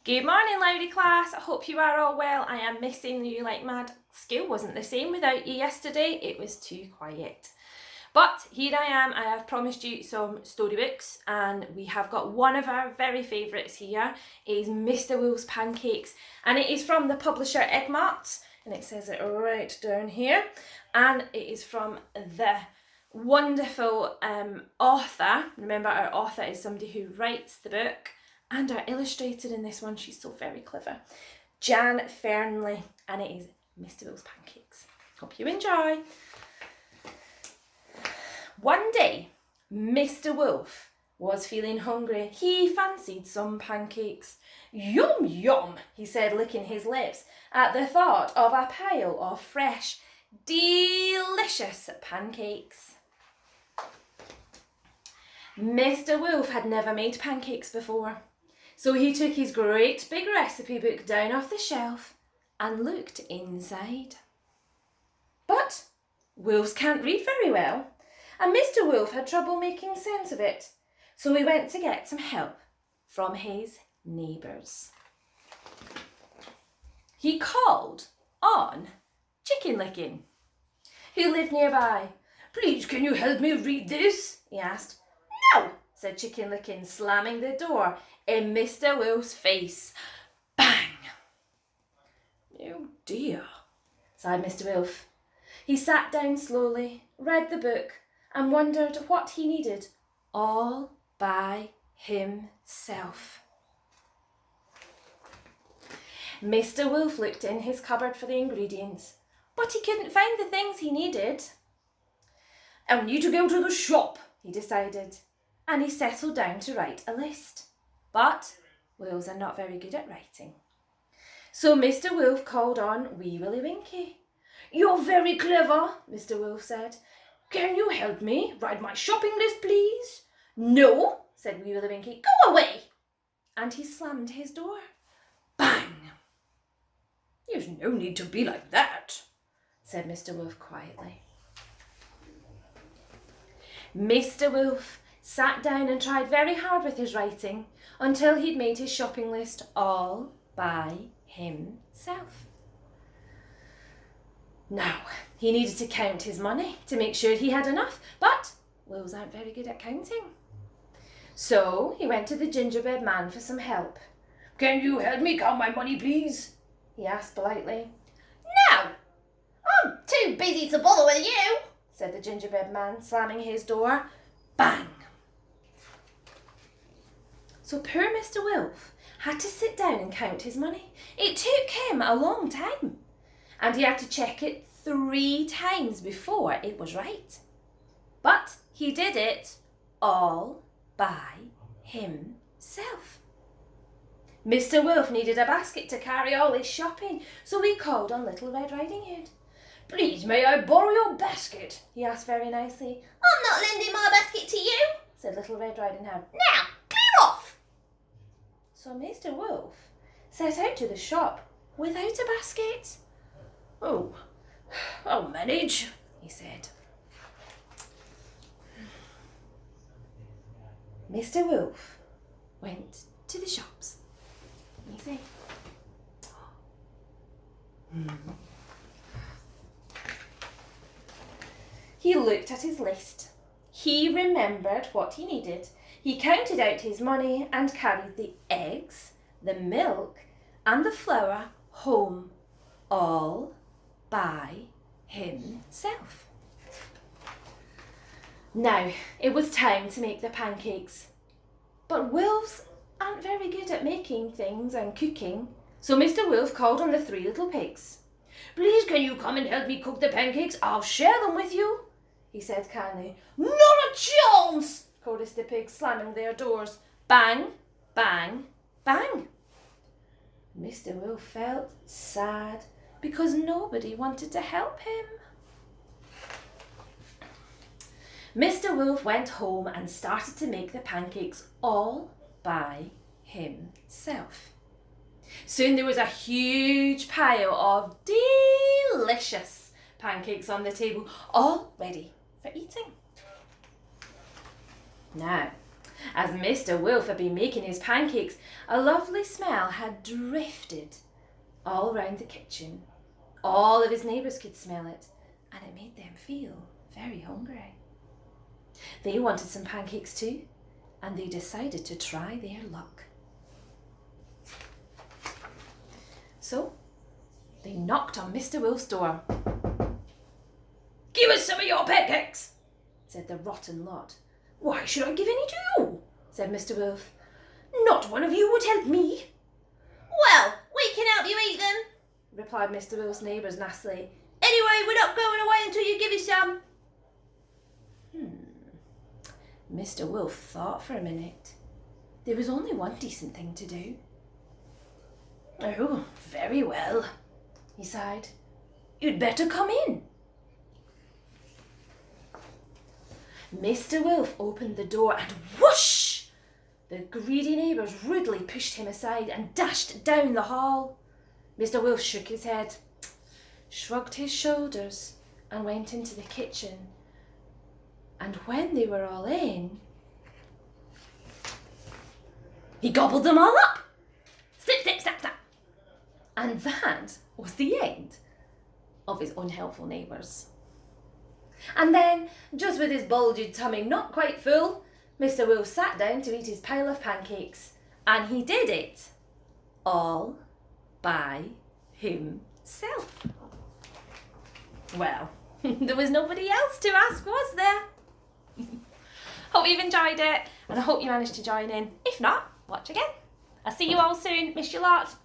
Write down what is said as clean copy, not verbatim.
Good morning, Lowry Class. I hope you are all well. I am missing you like mad. School wasn't the same without you yesterday. It was too quiet. But here I am. I have promised you some storybooks, and we have got one of our very favourites here. It is Mr. Wolf's Pancakes, and it is from the publisher Egmont, and it says it right down here. And it is from the wonderful author. Remember, our author is somebody who writes the book. And our illustrator in this one, she's so very clever, Jan Fernley, and it is Mr. Wolf's Pancakes. Hope you enjoy. One day, Mr. Wolf was feeling hungry. He fancied some pancakes. Yum, yum, he said, licking his lips at the thought of a pile of fresh, delicious pancakes. Mr. Wolf had never made pancakes before. So he took his great big recipe book down off the shelf and looked inside. But wolves can't read very well, and Mr. Wolf had trouble making sense of it. So he went to get some help from his neighbours. He called on Chicken Licking, who lived nearby. "Please, can you help me read this?" he asked. "No," said Chicken Licking, slamming the door in Mr. Wolf's face. Bang! "Oh dear," sighed Mr. Wolf. He sat down slowly, read the book, and wondered what he needed all by himself. Mr. Wolf looked in his cupboard for the ingredients, but he couldn't find the things he needed. "I'll need to go to the shop," he decided, and he settled down to write a list. But wolves are not very good at writing. So Mr. Wolf called on Wee Willie Winkie. "You're very clever," Mr. Wolf said. "Can you help me write my shopping list, please?" "No," said Wee Willie Winkie. "Go away." And he slammed his door. Bang! "There's no need to be like that," said Mr. Wolf quietly. Mr. Wolf sat down and tried very hard with his writing until he'd made his shopping list all by himself. Now, he needed to count his money to make sure he had enough, but wolves aren't very good at counting. So he went to the gingerbread man for some help. "Can you help me count my money, please?" he asked politely. "No, I'm too busy to bother with you," said the gingerbread man, slamming his door. Bang! So poor Mr. Wolf had to sit down and count his money. It took him a long time, and he had to check it 3 times before it was right. But he did it all by himself. Mr. Wolf needed a basket to carry all his shopping, so he called on Little Red Riding Hood. "Please, may I borrow your basket?" he asked very nicely. "I'm not lending my basket to you," said Little Red Riding Hood. "Now, clear off!" So Mr. Wolf set out to the shop without a basket. "Oh, I'll manage," he said. Mr. Wolf went to the shops. Let me see. He looked at his list. He remembered what he needed. He counted out his money and carried the eggs, the milk, and the flour home, all by himself. Now, it was time to make the pancakes. But wolves aren't very good at making things and cooking, so Mr. Wolf called on the 3 little pigs. "Please, can you come and help me cook the pancakes? I'll share them with you," he said kindly. "Not a chance!" chorused the pigs, slamming their doors. Bang, bang, bang. Mr. Wolf felt sad because nobody wanted to help him. Mr. Wolf went home and started to make the pancakes all by himself. Soon there was a huge pile of delicious pancakes on the table, all ready for eating. Now, As Mr. Wolf had been making his pancakes, a lovely smell had drifted all round the kitchen. All of his neighbours could smell it, and it made them feel very hungry. They wanted some pancakes too, and they decided to try their luck. So, they knocked on Mr. Wolf's door. "Give us some of your pancakes," said the rotten lot. "Why should I give any to you?" said Mr. Wolf. "Not one of you would help me." "Well, we can help you eat them," replied Mr. Wolf's neighbours nastily. "Anyway, we're not going away until you give us some." Mr. Wolf thought for a minute. There was only one decent thing to do. "Oh, very well," he sighed. "You'd better come in." Mr. Wolf opened the door and whoosh! The greedy neighbours rudely pushed him aside and dashed down the hall. Mr. Wolf shook his head, shrugged his shoulders, and went into the kitchen. And when they were all in, he gobbled them all up. Snip, snip, snap, snap. And that was the end of his unhelpful neighbours. And then, just with his bulged tummy not quite full, Mr. Wolf sat down to eat his pile of pancakes. And he did it all by himself. Well, there was nobody else to ask, was there? Hope you've enjoyed it, and I hope you managed to join in. If not, watch again. I'll see you all soon. Miss you lots.